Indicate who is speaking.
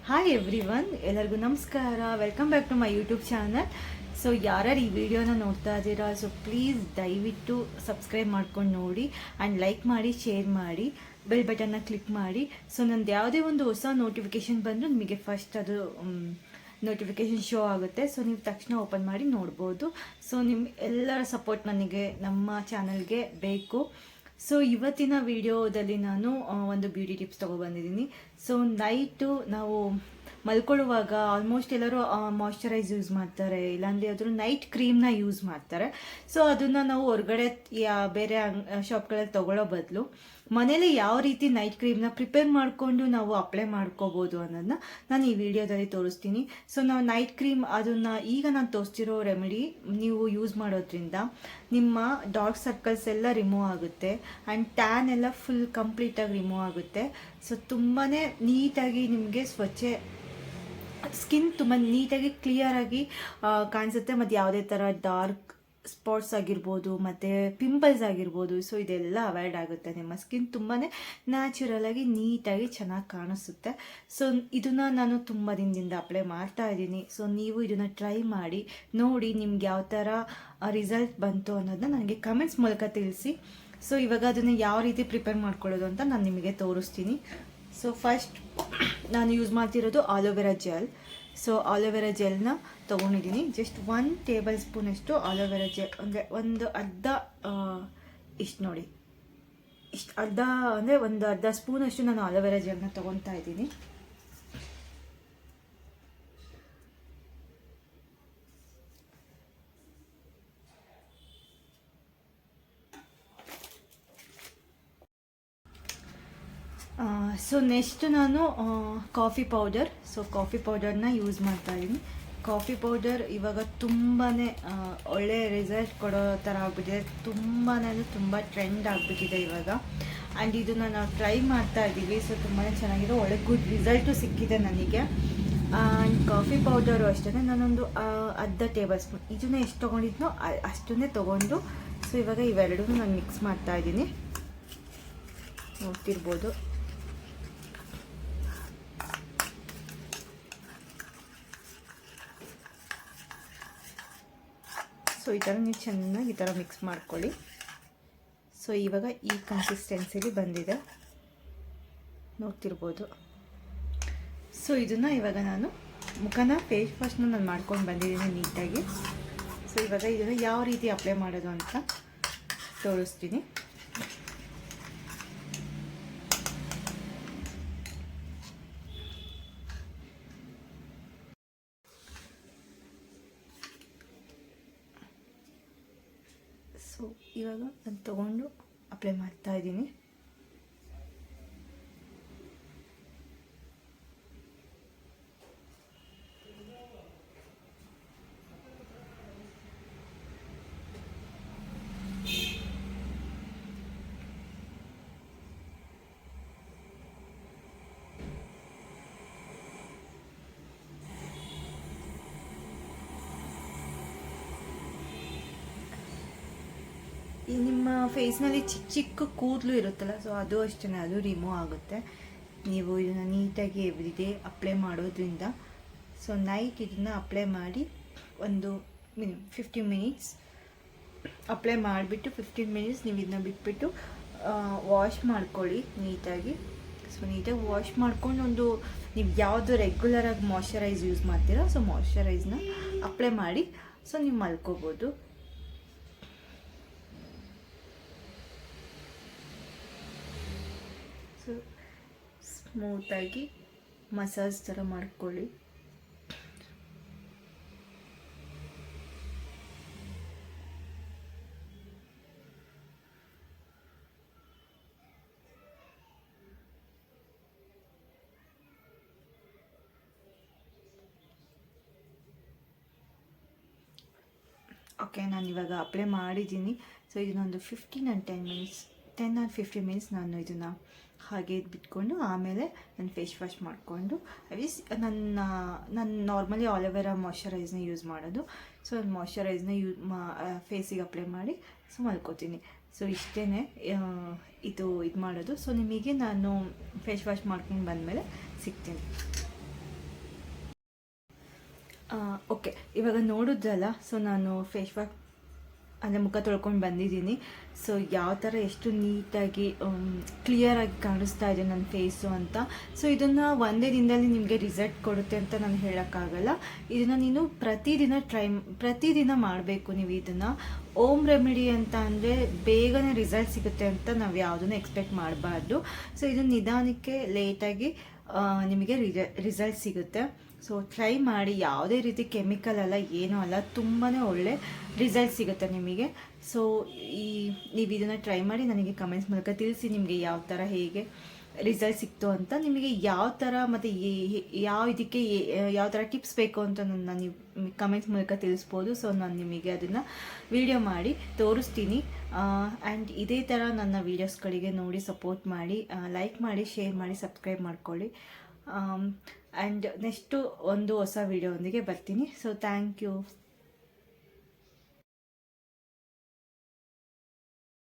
Speaker 1: Hi every one, ಎಲ್ಲರಿಗೂ ನಮಸ್ಕಾರ. Welcome back to my YouTube channel. So ಯಾರ್ಯಾರು ಈ ವಿಡಿಯೋನ ನೋಡ್ತಾ ಇದ್ದೀರಾ, ಸೊ ಪ್ಲೀಸ್ ದಯವಿಟ್ಟು ಸಬ್ಸ್ಕ್ರೈಬ್ ಮಾಡ್ಕೊಂಡು ನೋಡಿ ಆ್ಯಂಡ್ ಲೈಕ್ ಮಾಡಿ, ಶೇರ್ ಮಾಡಿ, ಬೆಲ್ ಬಟನ್ನ ಕ್ಲಿಕ್ ಮಾಡಿ. ಸೊ ನಂದು ಯಾವುದೇ ಒಂದು ಹೊಸ ನೋಟಿಫಿಕೇಷನ್ ಬಂದರೂ ನಿಮಗೆ ಫಸ್ಟ್ ಅದು ನೋಟಿಫಿಕೇಷನ್ ಶೋ ಆಗುತ್ತೆ. ಸೊ ನೀವು ತಕ್ಷಣ ಓಪನ್ ಮಾಡಿ ನೋಡ್ಬೋದು. ಸೊ ನಿಮ್ಮ ಎಲ್ಲರ ಸಪೋರ್ಟ್ ನನಗೆ ನಮ್ಮ ಚಾನಲ್ಗೆ ಬೇಕು. ಸೊ ಇವತ್ತಿನ ವಿಡಿಯೋದಲ್ಲಿ ನಾನು ಒಂದು ಬ್ಯೂಟಿ ಟಿಪ್ಸ್ ತೊಗೊಬಂದಿದ್ದೀನಿ. ಸೊ ನೈಟು ನಾವು ಮಲ್ಕೊಳ್ಳುವಾಗ ಆಲ್ಮೋಸ್ಟ್ ಎಲ್ಲರೂ ಮಾಯ್ಶ್ಚರೈಸ್ ಯೂಸ್ ಮಾಡ್ತಾರೆ, ಇಲ್ಲಾಂದರೆ ಅದ್ರ ನೈಟ್ ಕ್ರೀಮ್ನ ಯೂಸ್ ಮಾಡ್ತಾರೆ. ಸೊ ಅದನ್ನು ನಾವು ಹೊರಗಡೆ ಬೇರೆ ಶಾಪ್ಗಳಲ್ಲಿ ತೊಗೊಳ್ಳೋ ಬದಲು ಮನೇಲಿ ಯಾವ ರೀತಿ ನೈಟ್ ಕ್ರೀಮ್ನ ಪ್ರಿಪೇರ್ ಮಾಡಿಕೊಂಡು ನಾವು ಅಪ್ಲೈ ಮಾಡ್ಕೋಬೋದು ಅನ್ನೋದನ್ನ ನಾನು ಈ ವಿಡಿಯೋದಲ್ಲಿ ತೋರಿಸ್ತೀನಿ. ಸೊ ನಾವು ನೈಟ್ ಕ್ರೀಮ್ ಅದನ್ನು ಈಗ ನಾನು ತೋರಿಸ್ತಿರೋ ರೆಮಿಡಿ ನೀವು ಯೂಸ್ ಮಾಡೋದ್ರಿಂದ ನಿಮ್ಮ ಡಾರ್ಕ್ ಸರ್ಕಲ್ಸ್ ಎಲ್ಲ ರಿಮೂವ್ ಆಗುತ್ತೆ ಆ್ಯಂಡ್ ಟ್ಯಾನ್ ಎಲ್ಲ ಫುಲ್ ಕಂಪ್ಲೀಟಾಗಿ ರಿಮೂವ್ ಆಗುತ್ತೆ. ಸೊ ತುಂಬಾ ನೀಟಾಗಿ ನಿಮಗೆ ಸ್ಕಿನ್ ತುಂಬ ನೀಟಾಗಿ ಕ್ಲಿಯರಾಗಿ ಕಾಣಿಸುತ್ತೆ. ಮತ್ತು ಯಾವುದೇ ಥರ ಡಾರ್ಕ್ ಸ್ಪಾಟ್ಸ್ ಆಗಿರ್ಬೋದು ಮತ್ತು ಪಿಂಪಲ್ಸ್ ಆಗಿರ್ಬೋದು, ಸೊ ಇದೆಲ್ಲ ಅವಾಯ್ಡ್ ಆಗುತ್ತೆ. ನಿಮ್ಮ ಸ್ಕಿನ್ ತುಂಬಾ ನ್ಯಾಚುರಲಾಗಿ ನೀಟಾಗಿ ಚೆನ್ನಾಗಿ ಕಾಣಿಸುತ್ತೆ. ಸೊ ಇದನ್ನು ನಾನು ತುಂಬ ದಿನದಿಂದ ಅಪ್ಲೈ ಮಾಡ್ತಾ ಇದ್ದೀನಿ. ಸೊ ನೀವು ಇದನ್ನು ಟ್ರೈ ಮಾಡಿ ನೋಡಿ, ನಿಮ್ಗೆ ಯಾವ ಥರ ರಿಸಲ್ಟ್ ಬಂತು ಅನ್ನೋದನ್ನ ನನಗೆ ಕಮೆಂಟ್ಸ್ ಮೂಲಕ ತಿಳಿಸಿ. ಸೊ ಇವಾಗ ಅದನ್ನು ಯಾವ ರೀತಿ ಪ್ರಿಪೇರ್ ಮಾಡ್ಕೊಳ್ಳೋದು ಅಂತ ನಾನು ನಿಮಗೆ ತೋರಿಸ್ತೀನಿ. ಸೊ ಫಸ್ಟ್ ನಾನು ಯೂಸ್ ಮಾಡ್ತಿರೋದು ಆಲೋವೆರಾ ಜೆಲ್. ಸೊ ಆಲೋವೆರಾ ಜೆಲ್ನ ತೊಗೊಂಡಿದ್ದೀನಿ. ಜಸ್ಟ್ 1 ಟೇಬಲ್ ಸ್ಪೂನಷ್ಟು ಆಲೋವೆರಾ ಜೆಲ್, ಅಂದರೆ ಒಂದು ಅರ್ಧ ಇಷ್ಟು ನೋಡಿ, ಇಷ್ಟು ಅರ್ಧ ಅಂದರೆ ಒಂದು ಅರ್ಧ ಸ್ಪೂನಷ್ಟು ನಾನು ಆಲೋವೆರಾ ಜೆಲ್ನ ತೊಗೊತಾ ಇದ್ದೀನಿ. ಸೊ ನೆಕ್ಸ್ಟ್ ನಾನು ಕಾಫಿ ಪೌಡರ್. ಸೊ ಕಾಫಿ ಪೌಡರ್ನ ಯೂಸ್ ಮಾಡ್ತಾ ಇದ್ದೀನಿ. ಕಾಫಿ ಪೌಡರ್ ಇವಾಗ ತುಂಬಾ ಒಳ್ಳೆ ರಿಸಲ್ಟ್ ಕೊಡೋ ಥರ ಆಗಿಬಿಟ್ಟಿದೆ. ತುಂಬಾ ಅಂದರೆ ತುಂಬ ಟ್ರೆಂಡ್ ಆಗಿಬಿಟ್ಟಿದೆ ಇವಾಗ. ಆ್ಯಂಡ್ ಇದನ್ನು ನಾವು ಟ್ರೈ ಮಾಡ್ತಾ ಇದ್ದೀವಿ. ಸೊ ತುಂಬಾ ಚೆನ್ನಾಗಿದೆ, ಒಳ್ಳೆ ಗುಡ್ ರಿಸಲ್ಟು ಸಿಕ್ಕಿದೆ ನನಗೆ. ಆ್ಯಂಡ್ ಕಾಫಿ ಪೌಡರು ಅಷ್ಟೇ ನಾನೊಂದು ಅರ್ಧ ಟೇಬಲ್ ಸ್ಪೂನ್, ಇದನ್ನು ಎಷ್ಟು ತೊಗೊಂಡಿದ್ನೋ ಅಷ್ಟನ್ನೇ ತೊಗೊಂಡು, ಸೊ ಇವಾಗ ಇವೆರಡೂ ನಾನು ಮಿಕ್ಸ್ ಮಾಡ್ತಾ ಇದ್ದೀನಿ, ನೋಡ್ತಿರ್ಬೋದು. ಸೊ ಈ ಥರ ನೀವು ಚೆನ್ನಾಗಿ ಈ ಥರ ಮಿಕ್ಸ್ ಮಾಡ್ಕೊಳ್ಳಿ. ಸೊ ಇವಾಗ ಈ ಕನ್ಸಿಸ್ಟೆನ್ಸಿಲಿ ಬಂದಿದೆ, ನೋಡ್ತಿರ್ಬೋದು. ಸೊ ಇದನ್ನು ಇವಾಗ ನಾನು ಮುಖನ ಫೇಸ್ ವಾಶ್ನ ನಾನು ಮಾಡ್ಕೊಂಡು ಬಂದಿದ್ದೀನಿ ನೀಟಾಗಿ. ಸೊ ಇವಾಗ ಇದನ್ನು ಯಾವ ರೀತಿ ಅಪ್ಲೈ ಮಾಡೋದು ಅಂತ ತೋರಿಸ್ತೀನಿ. ಸೊ ಇವಾಗ ನಾನು ತೊಗೊಂಡು ಅಪ್ಲೈ ಮಾಡ್ತಾ ಇದ್ದೀನಿ. ಈ ನಿಮ್ಮ ಫೇಸ್ನಲ್ಲಿ ಚಿಕ್ಕ ಚಿಕ್ಕ ಕೂದಲು ಇರುತ್ತಲ್ಲ, ಸೊ ಅದು ಅಷ್ಟೇ, ಅದು ರಿಮೂವ್ ಆಗುತ್ತೆ ನೀವು ಇದನ್ನು ನೀಟಾಗಿ ಎವ್ರಿಡೇ ಅಪ್ಲೈ ಮಾಡೋದ್ರಿಂದ. ಸೊ ನೈಟ್ ಇದನ್ನು ಅಪ್ಲೈ ಮಾಡಿ ಒಂದು 15 ಮಿನಿಟ್ಸ್ ಅಪ್ಲೈ ಮಾಡಿಬಿಟ್ಟು 15 ಮಿನಿಟ್ಸ್ ನೀವು ಇದನ್ನ ಬಿಟ್ಬಿಟ್ಟು ವಾಶ್ ಮಾಡ್ಕೊಳ್ಳಿ ನೀಟಾಗಿ. ಸೊ ನೀಟಾಗಿ ವಾಶ್ ಮಾಡ್ಕೊಂಡು ಒಂದು ನೀವು ಯಾವುದು ರೆಗ್ಯುಲರಾಗಿ ಮಾಯ್ಶ್ಚರೈಸ್ ಯೂಸ್ ಮಾಡ್ತೀರಾ, ಸೊ ಮಾಯ್ಶ್ಚರೈಸ್ನ ಅಪ್ಲೈ ಮಾಡಿ ಸೊ ನೀವು ಮಲ್ಕೋಬೋದು. ಸೊ ಸ್ಮೂತಾಗಿ ಮಸಾಜ್ ಥರ ಮಾಡ್ಕೊಳ್ಳಿ. ಓಕೆ, ನಾನು ಇವಾಗ ಅಪ್ಲೈ ಮಾಡಿದ್ದೀನಿ. ಸೊ ಇದನ್ನೊಂದು 10 ಆರ್ 15 ಮಿನಿಟ್ಸ್ ನಾನು ಇದನ್ನು ಹಾಗೆ ಬಿಟ್ಕೊಂಡು ಆಮೇಲೆ ನಾನು ಫೇಸ್ ವಾಶ್ ಮಾಡಿಕೊಂಡು ನಾನು ನಾರ್ಮಲಿ ಆಲೋವೆರಾ ಮಾಯ್ಶ್ಚರೈಸ್ನ ಯೂಸ್ ಮಾಡೋದು. ಸೊ ಮಾಯ್ಶ್ಚರೈಸ್ನ ಫೇಸಿಗೆ ಅಪ್ಲೈ ಮಾಡಿ ಸೊ ಮಲ್ಕೋತೀನಿ. ಸೊ ಇಷ್ಟೇ ಇದು ಮಾಡೋದು. ಸೊ ನಿಮಗೆ ನಾನು ಫೇಸ್ ವಾಶ್ ಮಾಡ್ಕೊಂಡು ಬಂದಮೇಲೆ ಸಿಗ್ತೀನಿ. ಓಕೆ, ಇವಾಗ ನೋಡಿದ್ರಲ್ಲ, ಸೊ ನಾನು ಫೇಸ್ ವಾಶ್ ಅಂದರೆ ಮುಖ ತೊಳ್ಕೊಂಡು ಬಂದಿದ್ದೀನಿ. ಸೊ ಯಾವ ಥರ ಎಷ್ಟು ನೀಟಾಗಿ ಕ್ಲಿಯರಾಗಿ ಕಾಣಿಸ್ತಾ ಇದೆ ನನ್ನ ಫೇಸು ಅಂತ. ಸೊ ಇದನ್ನು ಒಂದೇ ದಿನದಲ್ಲಿ ನಿಮಗೆ ರಿಸಲ್ಟ್ ಕೊಡುತ್ತೆ ಅಂತ ನಾನು ಹೇಳೋಕ್ಕಾಗಲ್ಲ. ಇದನ್ನು ನೀನು ಪ್ರತಿದಿನ ಮಾಡಬೇಕು. ನೀವು ಇದನ್ನು ಓಮ್ ರೆಮಿಡಿ ಅಂತ ಅಂದರೆ ಬೇಗನೆ ರಿಸಲ್ಟ್ ಸಿಗುತ್ತೆ ಅಂತ ನಾವು ಯಾವುದನ್ನು ಎಕ್ಸ್ಪೆಕ್ಟ್ ಮಾಡಬಾರ್ದು. ಸೊ ಇದು ನಿಧಾನಕ್ಕೆ ಲೇಟಾಗಿ ನಿಮಗೆ ರಿಸಲ್ಟ್ ಸಿಗುತ್ತೆ. ಸೊ ಟ್ರೈ ಮಾಡಿ, ಯಾವುದೇ ರೀತಿ ಕೆಮಿಕಲ್ ಅಲ್ಲ, ಏನೂ ಅಲ್ಲ, ತುಂಬಾ ಒಳ್ಳೆ ರಿಸಲ್ಟ್ ಸಿಗುತ್ತೆ ನಿಮಗೆ. ಸೊ ನೀವು ಇದನ್ನು ಟ್ರೈ ಮಾಡಿ ನನಗೆ ಕಮೆಂಟ್ಸ್ ಮೂಲಕ ತಿಳಿಸಿ ನಿಮಗೆ ಯಾವ ಥರ ಹೇಗೆ ರಿಸಲ್ಟ್ ಸಿಕ್ತು ಅಂತ. ನಿಮಗೆ ಯಾವ ಥರ ಮತ್ತು ಇದಕ್ಕೆ ಯಾವ ಥರ ಟಿಪ್ಸ್ ಬೇಕು ಅಂತ ನನ್ನ ನೀವು ಕಮೆಂಟ್ಸ್ ಮೂಲಕ ತಿಳಿಸ್ಬೋದು. ಸೊ ನಾನು ನಿಮಗೆ ಅದನ್ನು ವಿಡಿಯೋ ಮಾಡಿ ತೋರಿಸ್ತೀನಿ. ಆ್ಯಂಡ್ ಇದೇ ಥರ ನನ್ನ ವೀಡಿಯೋಸ್ಗಳಿಗೆ ನೋಡಿ ಸಪೋರ್ಟ್ ಮಾಡಿ, ಲೈಕ್ ಮಾಡಿ, ಶೇರ್ ಮಾಡಿ, ಸಬ್ಸ್ಕ್ರೈಬ್ ಮಾಡ್ಕೊಳ್ಳಿ. ಆ್ಯಂಡ್ ನೆಕ್ಸ್ಟು ಒಂದು ಹೊಸ ವೀಡಿಯೋ ಒಂದಿಗೆ ಬರ್ತೀನಿ. So thank you.